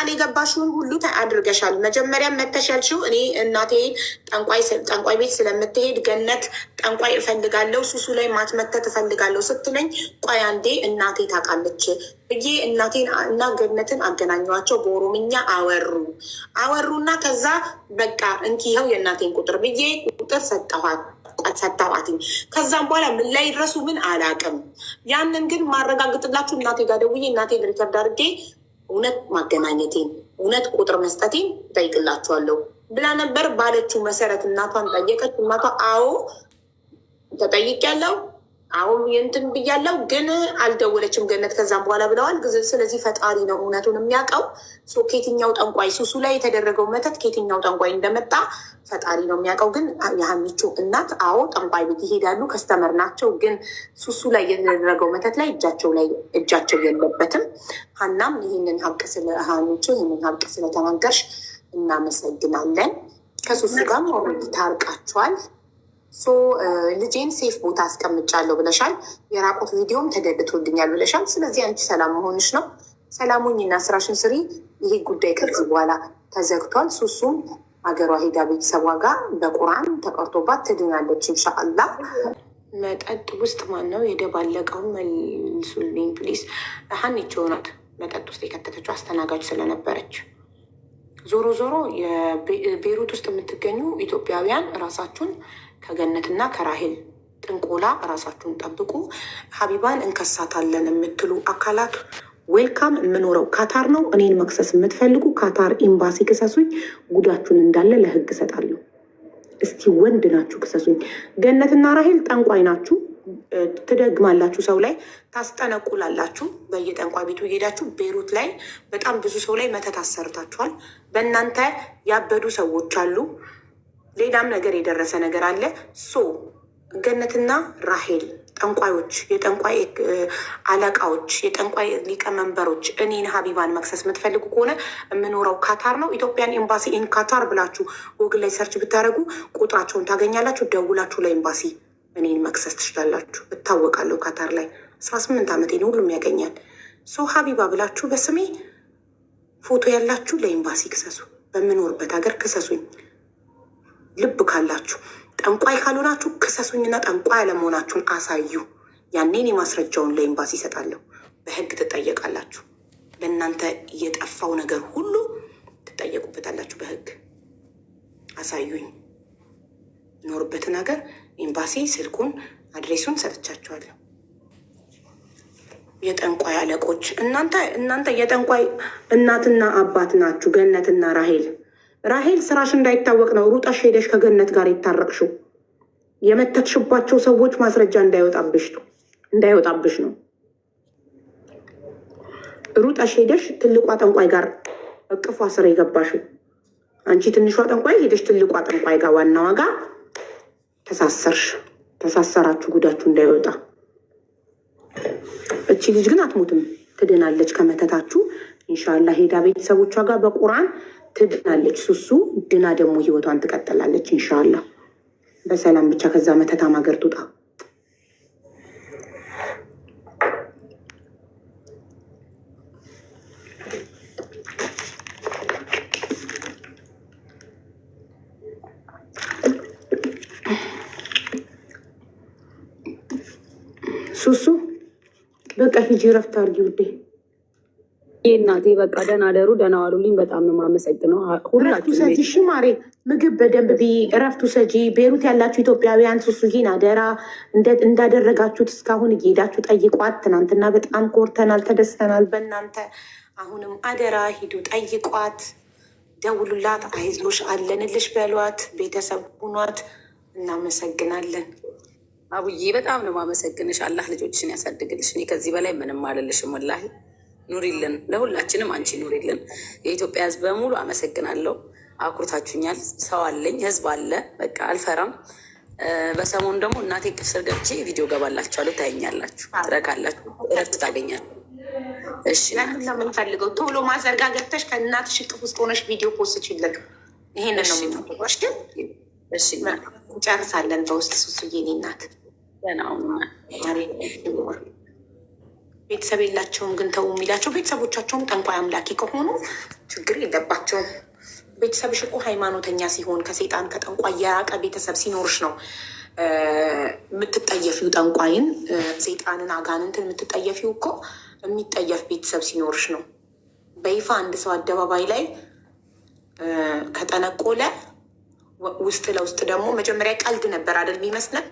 ቃል የገባሽውን ሁሉ አድርገሻል። መጀመሪያ መተሻልሽው እኔ እናቴ ጠንቋይ ቤት ስለምትሄድ ገነት ጠንቋይ እፈልጋለሁ ሱሱ ላይ ማትመተት እፈልጋለሁ ስትለኝ ቆይ አንዴ እናቴ ታውቃለች ብዬ እናቴን እና ገነትን አገናኘኋቸው። በኦሮምኛ አወሩና ከዛ በቃ እንኪ ይኸው የእናቴን ቁጥር ብዬ ቁጥር ሰጠኋት። ከዛም በኋላ ምን ላይ ድረሱ ምን አላውቅም። ያንን ግን ማረጋግጥላችሁ እናቴ ጋር ደውዬ እናቴን ሪከርድ አድርጌ እውነት ማገናኘቴን እውነት ቁጥር መስጠቴን ጠይቅላችኋለሁ ብላ ነበር። ባለችው መሰረት እናቷን ጠየቀች። እናቷ አዎ ተጠይቄያለሁ፣ አዎ የእንትን ብያለሁ፣ ግን አልደወለችም ገነት ከዛም በኋላ ብለዋል። ስለዚህ ፈጣሪ ነው እውነቱን የሚያውቀው። ከየትኛው ጠንቋይ ሱሱ ላይ የተደረገው መተት ከየትኛው ጠንቋይ እንደመጣ ፈጣሪ ነው የሚያውቀው። ግን የሀኒቾ እናት አዎ ጠንቋይ ቤት ይሄዳሉ፣ ከስተመር ናቸው። ግን ሱሱ ላይ የተደረገው መተት ላይ እጃቸው የለበትም። ሀናም ይህንን ሀቅ ሀኒቾ ይህንን ሀቅ ስለተናገርሽ እናመሰግናለን። ከሱሱ ጋር ታርቃችኋል። ልጄን ሴፍ ቦታ አስቀምጫለሁ ብለሻል። የራቆት ቪዲዮም ተደልቶልኛል ብለሻል። ስለዚህ አንቺ ሰላም መሆንሽ ነው። ሰላሙኝና ስራሽን ስሪ። ይሄ ጉዳይ ከዚህ በኋላ ተዘግቷል። ሱሱም ሀገሯ ሄዳ ቤተሰቧ ጋር በቁርአን ተቀርቶባት ትድናለች ኢንሻአላ። መጠጥ ውስጥ ማን ነው የደባለቀው? መልሱልኝ ፕሊስ። ሀኒቾ ናት መጠጥ ውስጥ የከተተችው አስተናጋጅ ስለነበረች። ዞሮ ዞሮ የቤይሩት ውስጥ የምትገኙ ኢትዮጵያውያን ራሳችሁን ከገነትና ከራሄል ጥንቆላ ራሳችሁን ጠብቁ። ሀቢባን እንከሳታለን የምትሉ አካላት ዌልካም። የምኖረው ካታር ነው። እኔን መክሰስ የምትፈልጉ ካታር ኤምባሲ ክሰሱኝ። ጉዳችሁን እንዳለ ለህግ እሰጣለሁ። እስቲ ወንድ ናችሁ ክሰሱኝ። ገነትና ራሄል ጠንቋይ ናችሁ። ትደግማላችሁ፣ ሰው ላይ ታስጠነቁላላችሁ። በየጠንቋይ ቤቱ ሄዳችሁ ቤይሩት ላይ በጣም ብዙ ሰው ላይ መተት አሰርታችኋል። በእናንተ ያበዱ ሰዎች አሉ። ሌላም ነገር የደረሰ ነገር አለ። ገነትና ራሄል ጠንቋዮች፣ የጠንቋይ አለቃዎች፣ የጠንቋይ ሊቀመንበሮች እኔን ሀቢባን መክሰስ የምትፈልጉ ከሆነ የምኖረው ካታር ነው። ኢትዮጵያን ኤምባሲ ኢን ካታር ብላችሁ ጎግል ላይ ሰርች ብታደርጉ ቁጥራቸውን ታገኛላችሁ። ደውላችሁ ለኤምባሲ እኔን መክሰስ ትችላላችሁ። እታወቃለሁ ካታር ላይ 18 ዓመቴን ሁሉም ያገኛል። ሀቢባ ብላችሁ በስሜ ፎቶ ያላችሁ ለኤምባሲ ክሰሱ። በምኖርበት ሀገር ክሰሱኝ። ልብ ካላችሁ ጠንቋይ ካልሆናችሁ ክሰሱኝና ጠንቋይ አለመሆናችሁን አሳዩ። ያኔን የማስረጃውን ለኤምባሲ ይሰጣለሁ። በህግ ትጠየቃላችሁ። በእናንተ የጠፋው ነገር ሁሉ ትጠየቁበታላችሁ በህግ። አሳዩኝ። ኖርበትን ሀገር ኤምባሲ ስልኩን አድሬሱን ሰጥቻችኋለሁ። የጠንቋይ አለቆች እናንተ የጠንቋይ እናትና አባት ናችሁ። ገነትና ራሄል ስራሽ እንዳይታወቅ ነው ሩጠሽ ሄደሽ ከገነት ጋር የታረቅሽው። የመተትሽባቸው ሰዎች ማስረጃ እንዳይወጣብሽ ነው። ሩጠሽ ሄደሽ ትልቋ ጠንቋይ ጋር እቅፏ ስር የገባሽው አንቺ። ትንሿ ጠንቋይ ሄደሽ ትልቋ ጠንቋይ ጋር ዋናዋ ጋር ተሳሰራችሁ። ጉዳችሁ እንዳይወጣ። እቺ ልጅ ግን አትሞትም፣ ትድናለች ከመተታችሁ ኢንሻላህ። ሄዳ ቤተሰቦቿ ጋር በቁርአን ትድናለች። ሱሱ ድና ደግሞ ህይወቷን ትቀጥላለች ኢንሻላህ በሰላም ብቻ ከዛ መተታም ሀገር ትውጣ። ሱሱ በቃ ሂጂ ረፍት አድርጊ ውዴ። እናቴ በቃ ደህና አደሩ፣ ደህና ዋሉልኝ። በጣም ነው የማመሰግነው ሁላችሁ። ማሬ ምግብ በደንብ ቢ እረፍቱ ሰጂ። ቤይሩት ያላችሁ ኢትዮጵያውያን ሱሱዬን አደራ እንዳደረጋችሁት እስካሁን እየሄዳችሁ ጠይቋት። ትናንትና በጣም ኮርተናል፣ ተደስተናል በእናንተ። አሁንም አደራ ሂዱ ጠይቋት፣ ደውሉላት፣ አይዞሽ አለንልሽ በሏት፣ ቤተሰብ ሁኗት። እናመሰግናለን። አቡዬ በጣም ነው የማመሰግንሽ። አላህ ልጆችሽን ያሳድግልሽ። እኔ ከዚህ በላይ ምንም አልልሽም። ወላሂ ኑሪልን፣ ለሁላችንም አንቺ ኑሪልን። የኢትዮጵያ ሕዝብ በሙሉ አመሰግናለሁ። አኩርታችሁኛል። ሰው አለኝ፣ ሕዝብ አለ። በቃ አልፈራም። በሰሞኑ ደግሞ እናቴ ቅስር ገብቼ ቪዲዮ ገባላችኋለሁ። ታየኛላችሁ፣ ትረካላችሁ፣ እረፍት ታገኛል። እሺ ለምንፈልገው ቶሎ ማዘርጋ ገብተሽ ከእናትሽ እቅፍ ውስጥ ሆነሽ ቪዲዮ ፖስት ችለን ይሄን ነው የምንፈልገው። እሺ እንጨርሳለን በውስጥ ሱሱዬ እኔ እናት ቤተሰብ የላቸውም ግን ተው የሚላቸው ቤተሰቦቻቸውም ጠንቋይ አምላኪ ከሆኑ ችግር የለባቸውም። ቤተሰብሽ እኮ ሃይማኖተኛ ሲሆን ከሴጣን ከጠንቋይ የራቀ ቤተሰብ ሲኖርሽ ነው የምትጠየፊው። ጠንቋይን፣ ሴጣንን፣ አጋንንትን የምትጠየፊው እኮ የሚጠየፍ ቤተሰብ ሲኖርሽ ነው። በይፋ አንድ ሰው አደባባይ ላይ ከጠነቆለ ውስጥ ለውስጥ ደግሞ መጀመሪያ ቀልድ ነበር አይደል የሚመስለን፣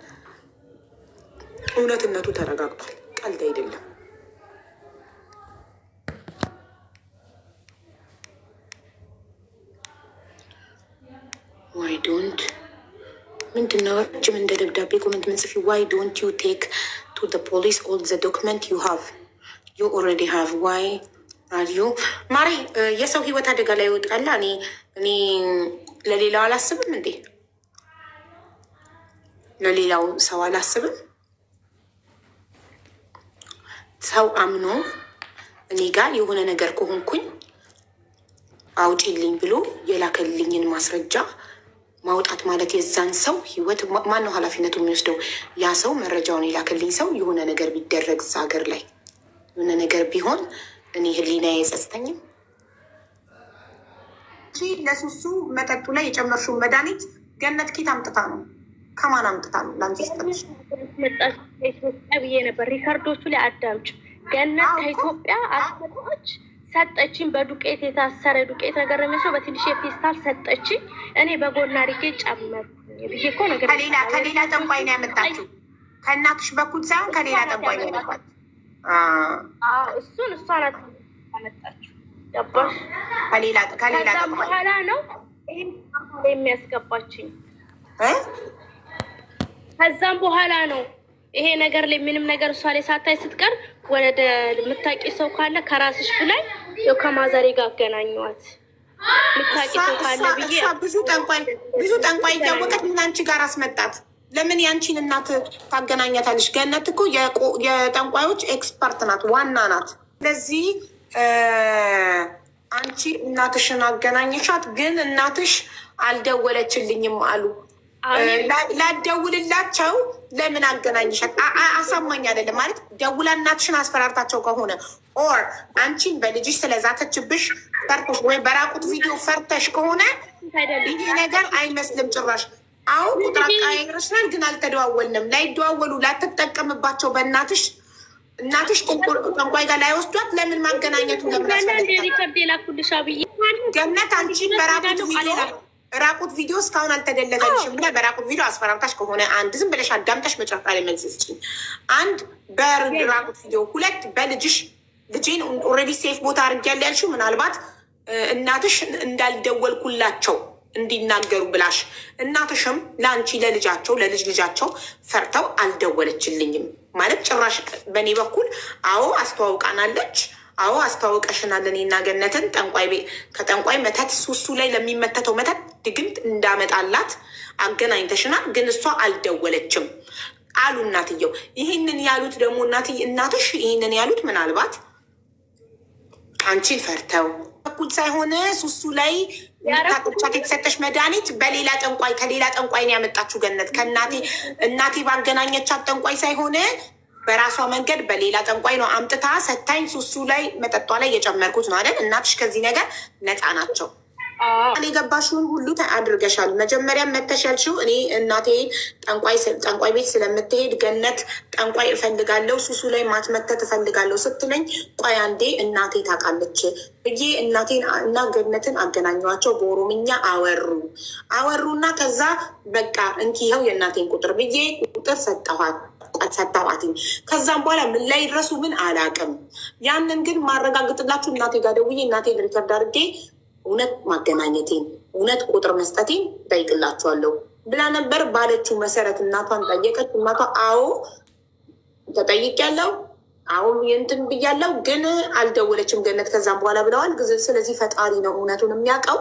እውነትነቱ ተረጋግጧል። ቀልድ አይደለም። ዋይ ዶንት ምንድን ነው ረጅም እንደ ደብዳቤ ኮመንት ምንጽፊ? ዋይ ዶንት ዩ ቴክ ቱ ዘ ፖሊስ ኦል ዘ ዶክመንት ዩ ሃቭ ዩ ኦልሬዲ ሃቭ ዋይ ራዲዮ ማሪ የሰው ህይወት አደጋ ላይ ይወጣላ። እኔ ለሌላው አላስብም እንዴ? ለሌላው ሰው አላስብም? ሰው አምኖ እኔ ጋር የሆነ ነገር ከሆንኩኝ አውጪልኝ ብሎ የላከልኝን ማስረጃ ማውጣት ማለት የዛን ሰው ህይወት ማነው ኃላፊነቱ የሚወስደው? ያ ሰው መረጃውን የላከልኝ ሰው የሆነ ነገር ቢደረግ እዛ ሀገር ላይ የሆነ ነገር ቢሆን እኔ ህሊና የጸጽተኝም። ለሱሱ መጠጡ ላይ የጨመርሽውን መድኃኒት ገነት ኬት አምጥታ ነው? ከማን አምጥታ ነው? ለአንቺ ስጠች ብዬ ነበር። ሪካርዶቹ ላይ አዳምጭ። ገነት ከኢትዮጵያ አስመጣች ሰጠችኝ። በዱቄት የታሰረ ዱቄት ነገር የሚመስለው በትንሽ የፌስታል ሰጠችኝ። እኔ በጎና ሪጌ ጨመርኩኝ ብዬ እኮ ነገር ከሌላ ጠንቋይ ነው ያመጣችው። ከእናትሽ በኩል ሳይሆን ከሌላ ጠንቋይ ነው ያመጣችው። እሱን እሷ ናት ያመጣችው። ገባሽ? ከሌላ በኋላ ነው ይህም የሚያስገባችኝ። ከዛም በኋላ ነው ይሄ ነገር ላይ ምንም ነገር እሷ ላይ ሳታይ ስትቀር ወደ የምታውቂ ሰው ካለ ከራስሽ ብላይ ከማዘሬ ጋር አገናኘዋት። የምታውቂ ሰው ካለ ብዬ ብዙ ጠንቋይ እያወቀት ምን አንቺ ጋር አስመጣት። ለምን ያንቺን እናት ታገናኛታለሽ? ገነት እኮ የጠንቋዮች ኤክስፐርት ናት፣ ዋና ናት። ስለዚህ አንቺ እናትሽን አገናኘሻት፣ ግን እናትሽ አልደወለችልኝም አሉ። ላደውልላቸው ለምን አገናኝሻት? አሳማኝ አይደለም ማለት ደውላ እናትሽን አስፈራርታቸው ከሆነ ኦር አንቺን በልጅሽ ስለዛተችብሽ ፈርተሽ ወይ በራቁት ቪዲዮ ፈርተሽ ከሆነ ይሄ ነገር አይመስልም ጭራሽ። አዎ ቁጥር አቃይረሽናል፣ ግን አልተደዋወልንም። ላይደዋወሉ ላትጠቀምባቸው በእናትሽ ጠንቋይ ጋር ላይወስዷት ለምን ማገናኘቱ ለምን ገነት አንቺን ራቁት ቪዲዮ እስካሁን አልተደለገልሽም እና በራቁት ቪዲዮ አስፈራርታሽ ከሆነ አንድ ዝም ብለሽ አዳምጠሽ መጨረሻ ላይ መልስ ስጪኝ። አንድ በራቁት ቪዲዮ፣ ሁለት በልጅሽ ልጄን ኦልሬዲ ሴፍ ቦታ አድርጌያለሁ ያልሽው ምናልባት እናትሽ እንዳልደወልኩላቸው እንዲናገሩ ብላሽ እናትሽም ለአንቺ ለልጅ ልጃቸው ፈርተው አልደወለችልኝም ማለት ጭራሽ በእኔ በኩል አዎ አስተዋውቃናለች። አዎ አስተዋውቀሽናል። እኔና ገነትን ከጠንቋይ መተት ሱሱ ላይ ለሚመተተው መተት ድግምት እንዳመጣላት አገናኝተሽናል፣ ግን እሷ አልደወለችም አሉ እናትየው። ይህንን ያሉት ደግሞ እናትሽ ይህንን ያሉት ምናልባት አንቺን ፈርተው በኩል ሳይሆን ሱሱ ላይ ታቅቻት የተሰጠሽ መድኃኒት ከሌላ ጠንቋይ ነው ያመጣችው ገነት። እናቴ ባገናኘቻት ጠንቋይ ሳይሆን በራሷ መንገድ በሌላ ጠንቋይ ነው አምጥታ ሰታኝ ሱሱ ላይ መጠጧ ላይ የጨመርኩት ነው አይደል? እናትሽ ከዚህ ነገር ነፃ ናቸው። የገባሽውን ሁሉ አድርገሻል። መጀመሪያም መተሽ ያልሽው እኔ እናቴ ጠንቋይ ቤት ስለምትሄድ ገነት ጠንቋይ እፈልጋለሁ ሱሱ ላይ ማትመተት እፈልጋለሁ ስትለኝ ቆይ አንዴ እናቴ ታውቃለች ብዬ እናቴን እና ገነትን አገናኘኋቸው። በኦሮምኛ አወሩና ከዛ በቃ እንኪ ይኸው የእናቴን ቁጥር ብዬ ቁጥር ሰጠኋትኝ። ከዛም በኋላ ምን ላይ ድረሱ ምን አላውቅም። ያንን ግን ማረጋግጥላችሁ እናቴ ጋር ደውዬ እናቴን ሪከርድ አድርጌ እውነት ማገናኘቴን እውነት ቁጥር መስጠቴን ጠይቅላችኋለሁ ብላ ነበር። ባለችው መሰረት እናቷን ጠየቀች። እናቷ አዎ ተጠይቄያለሁ፣ አዎ የእንትን ብያለሁ፣ ግን አልደወለችም ገነት ከዛም በኋላ ብለዋል። ስለዚህ ፈጣሪ ነው እውነቱን የሚያውቀው።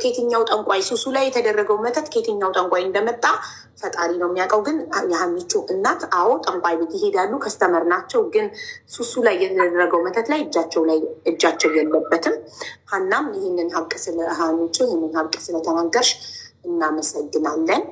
ከየትኛው ጠንቋይ ሱሱ ላይ የተደረገው መተት ከየትኛው ጠንቋይ እንደመጣ ፈጣሪ ነው የሚያውቀው። ግን የሀኒቾ እናት አዎ ጠንቋይ ቤት ይሄዳሉ፣ ከስተመር ናቸው። ግን ሱሱ ላይ የተደረገው መተት ላይ እጃቸው የለበትም። ሀናም ይህንን ሀቅ ሀኒቾ ይህንን ሀቅ ስለተናገርሽ እናመሰግናለን።